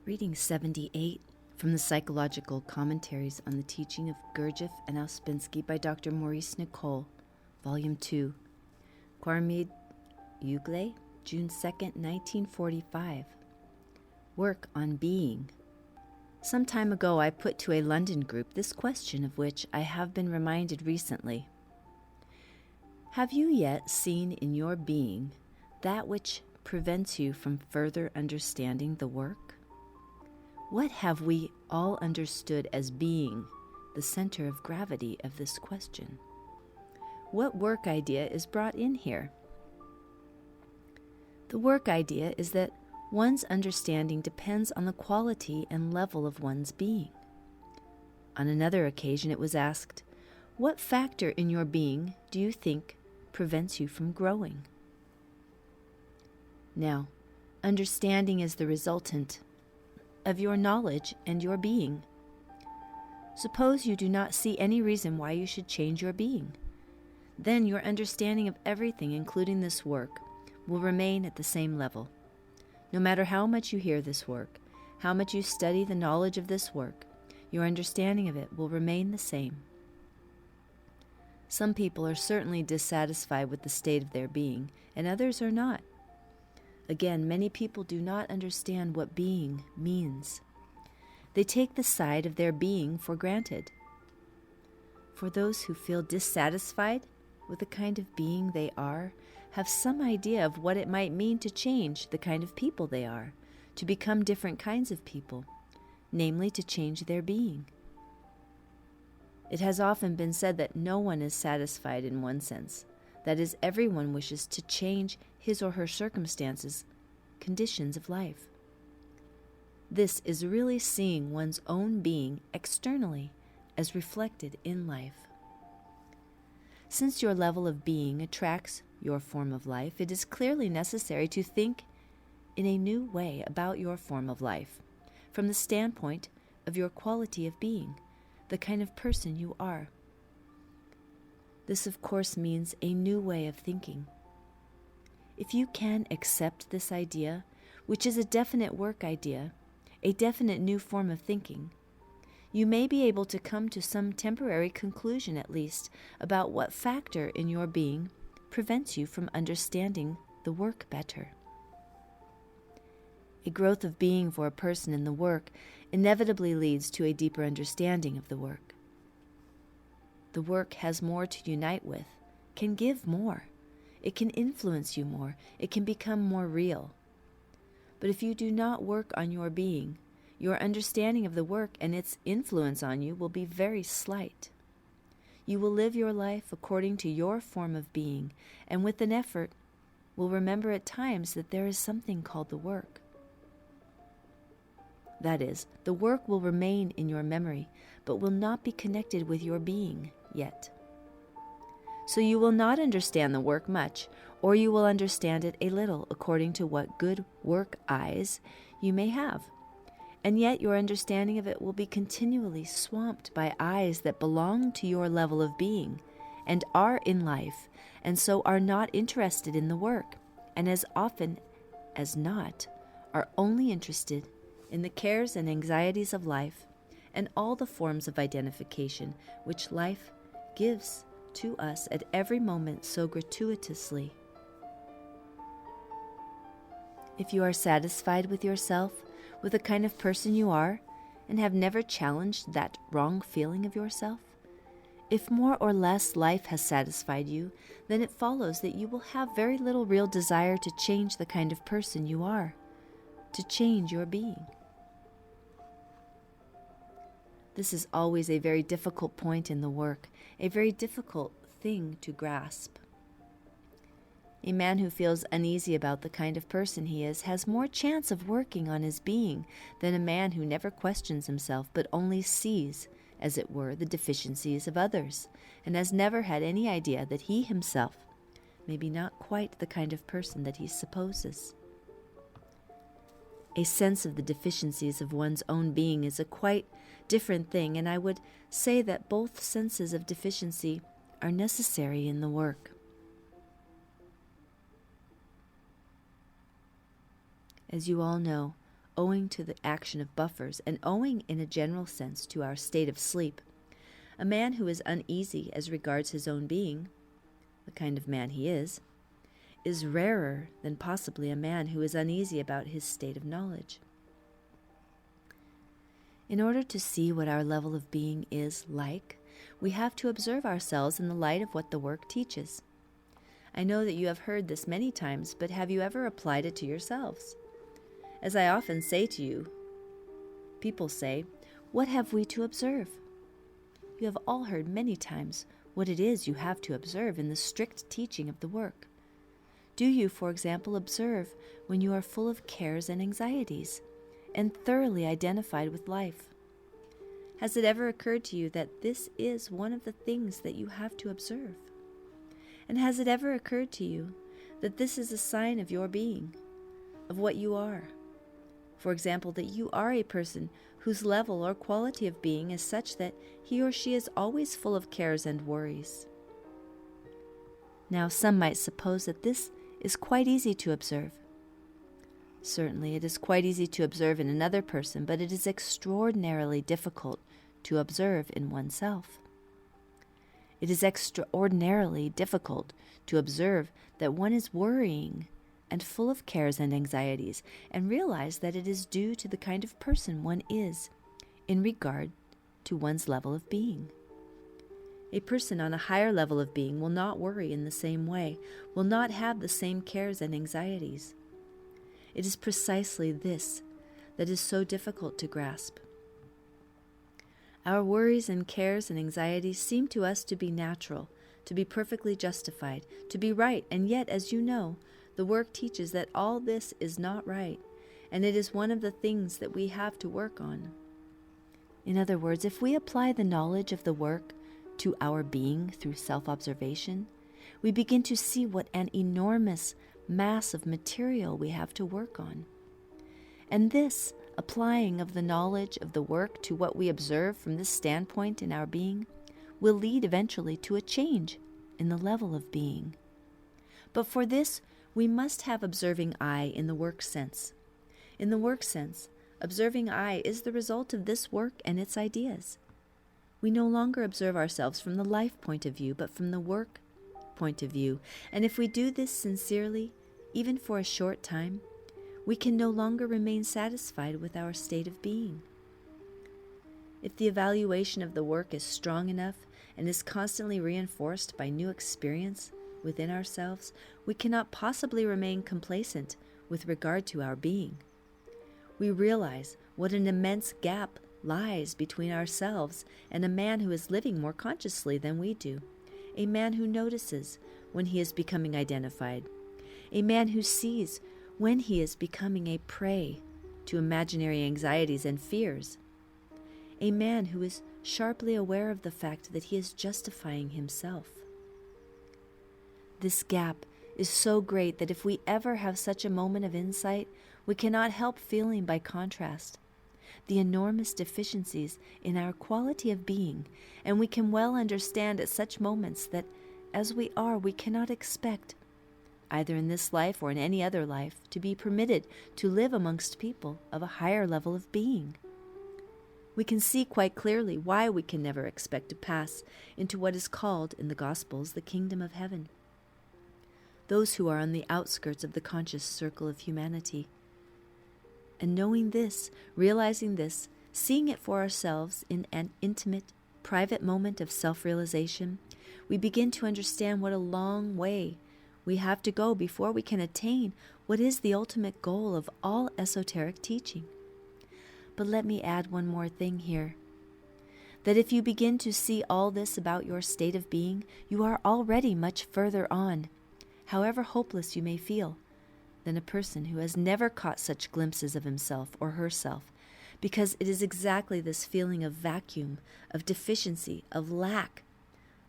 Reading 78 from the Psychological Commentaries on the Teaching of Gurdjieff and Ouspensky by Dr. Maurice Nicoll, Volume 2, Quarmid Ugle, June 2nd, 1945. Work on Being. Some time ago I put to a London group this question of which I have been reminded recently. Have you yet seen in your being that which prevents you from further understanding the work? What have we all understood as being the center of gravity of this question? What work idea is brought in here? The work idea is that one's understanding depends on the quality and level of one's being. On another occasion it was asked, what factor in your being do you think prevents you from growing? Now, understanding is the resultant of your knowledge and your being. Suppose you do not see any reason why you should change your being. Then your understanding of everything, including this work, will remain at the same level. No matter how much you hear this work, how much you study the knowledge of this work, your understanding of it will remain the same. Some people are certainly dissatisfied with the state of their being, and others are not. Again, many people do not understand what being means. They take the side of their being for granted. For those who feel dissatisfied with the kind of being they are, have some idea of what it might mean to change the kind of people they are, to become different kinds of people, namely to change their being. It has often been said that no one is satisfied in one sense. That is, everyone wishes to change his or her circumstances, conditions of life. This is really seeing one's own being externally as reflected in life. Since your level of being attracts your form of life, it is clearly necessary to think in a new way about your form of life, from the standpoint of your quality of being, the kind of person you are. This, of course, means a new way of thinking. If you can accept this idea, which is a definite work idea, a definite new form of thinking, you may be able to come to some temporary conclusion at least about what factor in your being prevents you from understanding the work better. A growth of being for a person in the work inevitably leads to a deeper understanding of the work. The work has more to unite with, can give more. It can influence you more. It can become more real. But if you do not work on your being, your understanding of the work and its influence on you will be very slight. You will live your life according to your form of being, and with an effort will remember at times that there is something called the work. That is, the work will remain in your memory, but will not be connected with your being yet. So you will not understand the work much, or you will understand it a little according to what good work eyes you may have. And yet your understanding of it will be continually swamped by eyes that belong to your level of being and are in life, and so are not interested in the work, and as often as not are only interested in the cares and anxieties of life and all the forms of identification which life gives to us at every moment so gratuitously. If you are satisfied with yourself, with the kind of person you are, and have never challenged that wrong feeling of yourself, if more or less life has satisfied you, then it follows that you will have very little real desire to change the kind of person you are, to change your being. This is always a very difficult point in the work, a very difficult thing to grasp. A man who feels uneasy about the kind of person he is has more chance of working on his being than a man who never questions himself but only sees, as it were, the deficiencies of others, and has never had any idea that he himself may be not quite the kind of person that he supposes. A sense of the deficiencies of one's own being is a quite different thing, and I would say that both senses of deficiency are necessary in the work. As you all know, owing to the action of buffers, and owing in a general sense to our state of sleep, a man who is uneasy as regards his own being, the kind of man he is rarer than possibly a man who is uneasy about his state of knowledge. In order to see what our level of being is like, we have to observe ourselves in the light of what the work teaches. I know that you have heard this many times, but have you ever applied it to yourselves? As I often say to you, people say, "What have we to observe?" You have all heard many times what it is you have to observe in the strict teaching of the work. Do you, for example, observe when you are full of cares and anxieties, and thoroughly identified with life? Has it ever occurred to you that this is one of the things that you have to observe? And has it ever occurred to you that this is a sign of your being, of what you are? For example, that you are a person whose level or quality of being is such that he or she is always full of cares and worries. Now, some might suppose that this is quite easy to observe. Certainly, it is quite easy to observe in another person, but it is extraordinarily difficult to observe in oneself. It is extraordinarily difficult to observe that one is worrying and full of cares and anxieties, and realize that it is due to the kind of person one is in regard to one's level of being. A person on a higher level of being will not worry in the same way, will not have the same cares and anxieties. It is precisely this that is so difficult to grasp. Our worries and cares and anxieties seem to us to be natural, to be perfectly justified, to be right, and yet, as you know, the work teaches that all this is not right, and it is one of the things that we have to work on. In other words, if we apply the knowledge of the work to our being through self-observation, we begin to see what an enormous mass of material we have to work on. And this applying of the knowledge of the work to what we observe from this standpoint in our being will lead eventually to a change in the level of being. But for this, we must have observing I in the work sense. In the work sense, observing I is the result of this work and its ideas. We no longer observe ourselves from the life point of view, but from the work point of view. And if we do this sincerely, even for a short time, we can no longer remain satisfied with our state of being. If the evaluation of the work is strong enough and is constantly reinforced by new experience within ourselves, we cannot possibly remain complacent with regard to our being. We realize what an immense gap lies between ourselves and a man who is living more consciously than we do, a man who notices when he is becoming identified, a man who sees when he is becoming a prey to imaginary anxieties and fears, a man who is sharply aware of the fact that he is justifying himself. This gap is so great that if we ever have such a moment of insight, we cannot help feeling by contrast the enormous deficiencies in our quality of being, and we can well understand at such moments that, as we are, we cannot expect, either in this life or in any other life, to be permitted to live amongst people of a higher level of being. We can see quite clearly why we can never expect to pass into what is called in the Gospels the kingdom of heaven. Those who are on the outskirts of the conscious circle of humanity. And knowing this, realizing this, seeing it for ourselves in an intimate, private moment of self-realization, we begin to understand what a long way we have to go before we can attain what is the ultimate goal of all esoteric teaching. But let me add one more thing here, that if you begin to see all this about your state of being, you are already much further on, however hopeless you may feel, than a person who has never caught such glimpses of himself or herself, because it is exactly this feeling of vacuum, of deficiency, of lack,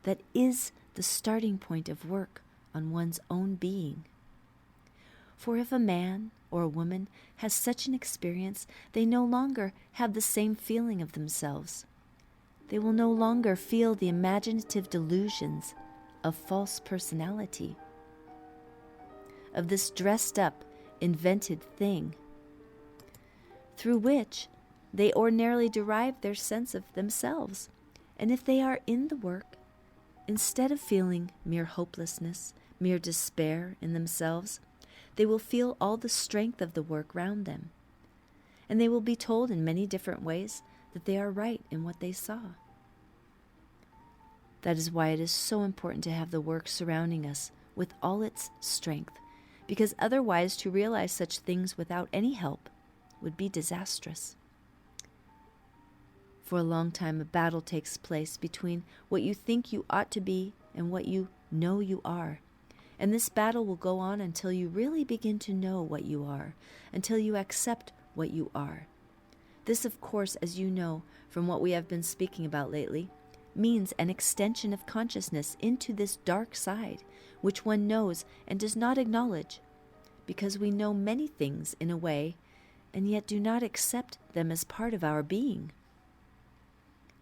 that is the starting point of work on one's own being. For if a man or a woman has such an experience, they no longer have the same feeling of themselves. They will no longer feel the imaginative delusions of false personality, of this dressed up, invented thing. through which they ordinarily derive their sense of themselves. And if they are in the work, instead of feeling mere hopelessness, mere despair in themselves, they will feel all the strength of the work round them. And they will be told in many different ways that they are right in what they saw. That is why it is so important to have the work surrounding us with all its strength, because otherwise to realize such things without any help would be disastrous. For a long time, a battle takes place between what you think you ought to be and what you know you are. And this battle will go on until you really begin to know what you are, until you accept what you are. This, of course, as you know from what we have been speaking about lately, means an extension of consciousness into this dark side, which one knows and does not acknowledge, because we know many things in a way, and yet do not accept them as part of our being.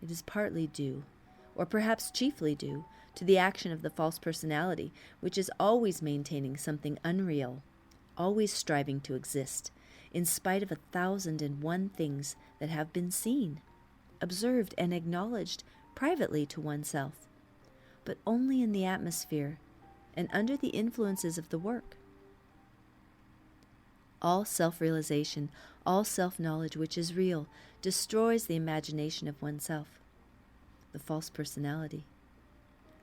It is partly due, or perhaps chiefly due, to the action of the false personality, which is always maintaining something unreal, always striving to exist, in spite of 1,001 things that have been seen, observed, and acknowledged privately to oneself, but only in the atmosphere and under the influences of the work. All self-realization, all self-knowledge which is real, destroys the imagination of oneself, the false personality.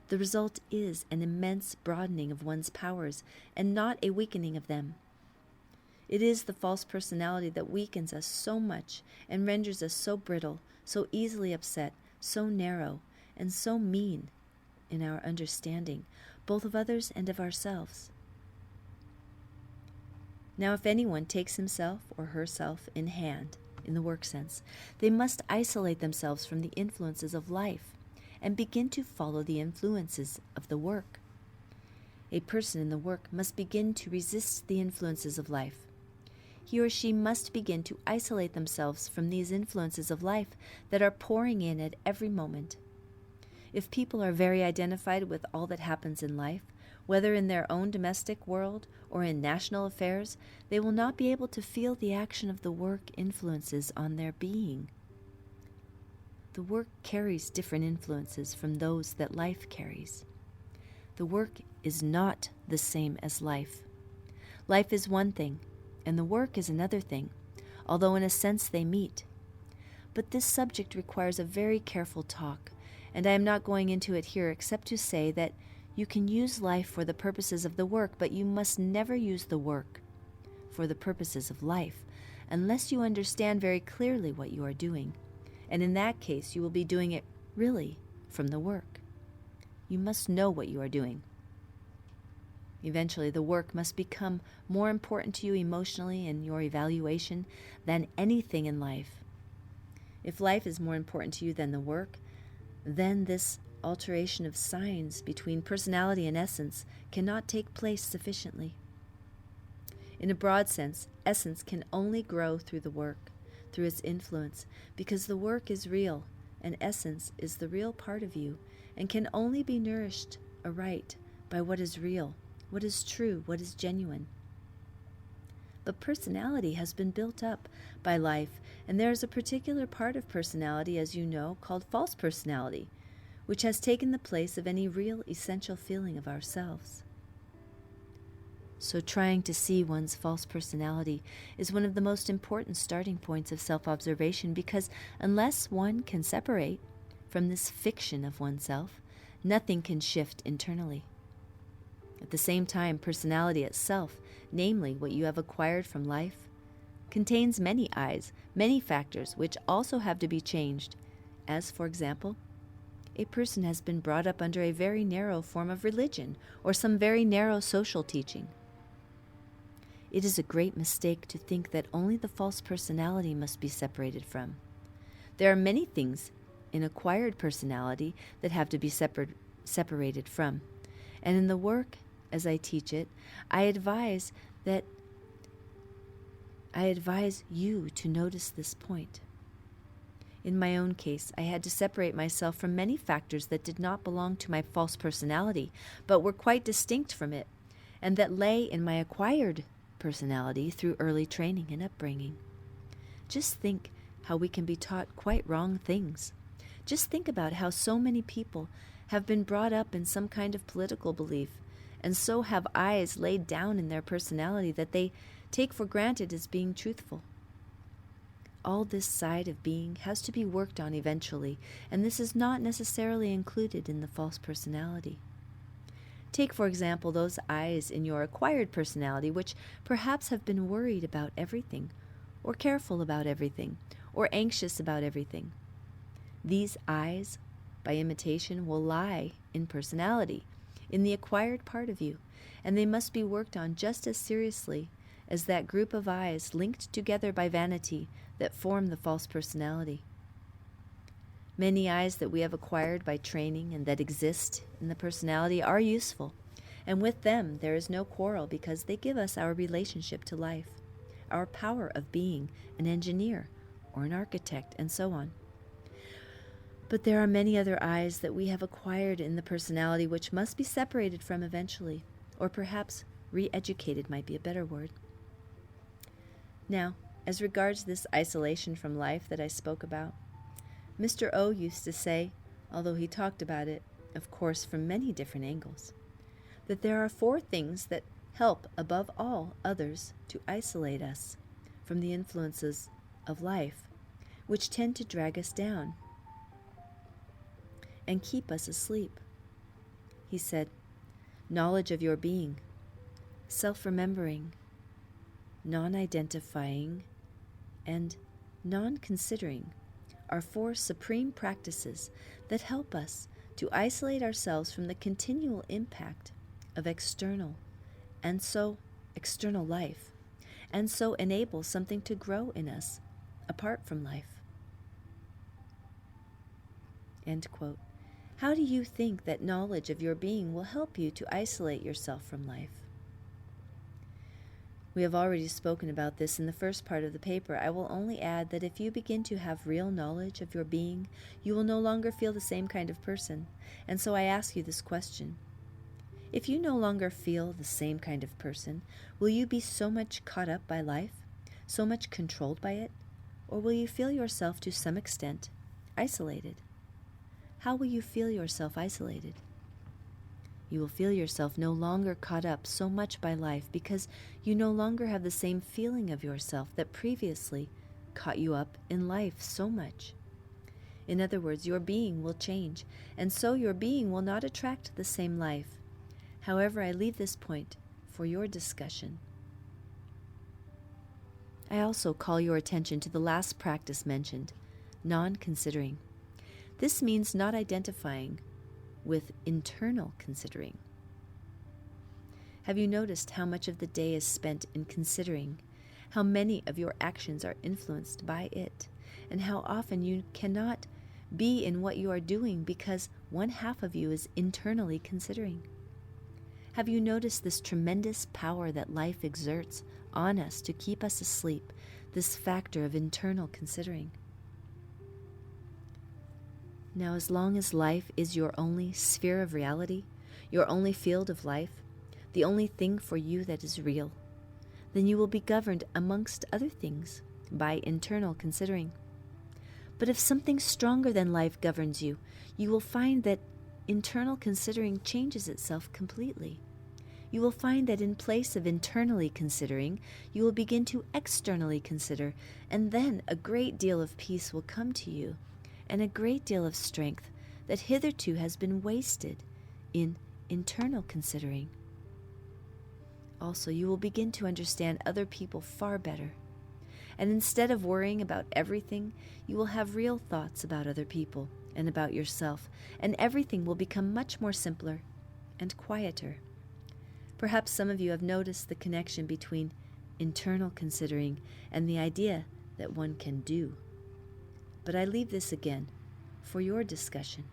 The result is an immense broadening of one's powers and not a weakening of them. It is the false personality that weakens us so much and renders us so brittle, so easily upset, so narrow, and so mean in our understanding, both of others and of ourselves. Now, if anyone takes himself or herself in hand, in the work sense, they must isolate themselves from the influences of life and begin to follow the influences of the work. A person in the work must begin to resist the influences of life. He or she must begin to isolate themselves from these influences of life that are pouring in at every moment. If people are very identified with all that happens in life, whether in their own domestic world or in national affairs, they will not be able to feel the action of the work influences on their being. The work carries different influences from those that life carries. The work is not the same as life. Life is one thing, and the work is another thing, although in a sense they meet. But this subject requires a very careful talk, and I am not going into it here except to say that you can use life for the purposes of the work, but you must never use the work for the purposes of life, unless you understand very clearly what you are doing. And in that case, you will be doing it really from the work. You must know what you are doing. Eventually, the work must become more important to you emotionally in your evaluation than anything in life. If life is more important to you than the work, then this alteration of signs between personality and essence cannot take place sufficiently. In a broad sense, essence can only grow through the work, through its influence, because the work is real, and essence is the real part of you, and can only be nourished aright by what is real, what is true, what is genuine. But personality has been built up by life, and there is a particular part of personality, as you know, called false personality, which has taken the place of any real essential feeling of ourselves. So trying to see one's false personality is one of the most important starting points of self-observation, because unless one can separate from this fiction of oneself, nothing can shift internally. At the same time, personality itself, namely what you have acquired from life, contains many I's, many factors which also have to be changed, as, for example, a person has been brought up under a very narrow form of religion or some very narrow social teaching. It is a great mistake to think that only the false personality must be separated from. There are many things in acquired personality that have to be separated from, and in the work, as I teach it, I advise you to notice this point. In my own case, I had to separate myself from many factors that did not belong to my false personality, but were quite distinct from it, and that lay in my acquired personality through early training and upbringing. Just think how we can be taught quite wrong things. Just think about how so many people have been brought up in some kind of political belief, and so have eyes laid down in their personality that they take for granted as being truthful. All this side of being has to be worked on eventually, and this is not necessarily included in the false personality. Take, for example, those eyes in your acquired personality which perhaps have been worried about everything, or careful about everything, or anxious about everything. These eyes, by imitation, will lie in personality, in the acquired part of you, and they must be worked on just as seriously as that group of eyes linked together by vanity that form the false personality. Many eyes that we have acquired by training and that exist in the personality are useful, and with them there is no quarrel because they give us our relationship to life, our power of being an engineer or an architect, and so on. But there are many other eyes that we have acquired in the personality which must be separated from eventually, or perhaps re-educated might be a better word. Now, as regards this isolation from life that I spoke about, Mr. O used to say, although he talked about it, of course, from many different angles, that there are 4 things that help above all others to isolate us from the influences of life, which tend to drag us down and keep us asleep. He said, knowledge of your being, self-remembering, non-identifying, and non-considering are 4 supreme practices that help us to isolate ourselves from the continual impact of external life, and so enable something to grow in us apart from life. End quote. How do you think that knowledge of your being will help you to isolate yourself from life? We have already spoken about this in the first part of the paper. I will only add that if you begin to have real knowledge of your being, you will no longer feel the same kind of person. And so I ask you this question. If you no longer feel the same kind of person, will you be so much caught up by life, so much controlled by it, or will you feel yourself to some extent isolated? How will you feel yourself isolated? You will feel yourself no longer caught up so much by life because you no longer have the same feeling of yourself that previously caught you up in life so much. In other words, your being will change, and so your being will not attract the same life. However, I leave this point for your discussion. I also call your attention to the last practice mentioned, non-considering. This means not identifying with internal considering. Have you noticed how much of the day is spent in considering, how many of your actions are influenced by it, and how often you cannot be in what you are doing because one half of you is internally considering? Have you noticed this tremendous power that life exerts on us to keep us asleep, this factor of internal considering? Now, as long as life is your only sphere of reality, your only field of life, the only thing for you that is real, then you will be governed, amongst other things, by internal considering. But if something stronger than life governs you, you will find that internal considering changes itself completely. You will find that in place of internally considering, you will begin to externally consider, and then a great deal of peace will come to you, and a great deal of strength that hitherto has been wasted in internal considering. Also, you will begin to understand other people far better. And instead of worrying about everything, you will have real thoughts about other people and about yourself, and everything will become much more simpler and quieter. Perhaps some of you have noticed the connection between internal considering and the idea that one can do. But I leave this again for your discussion.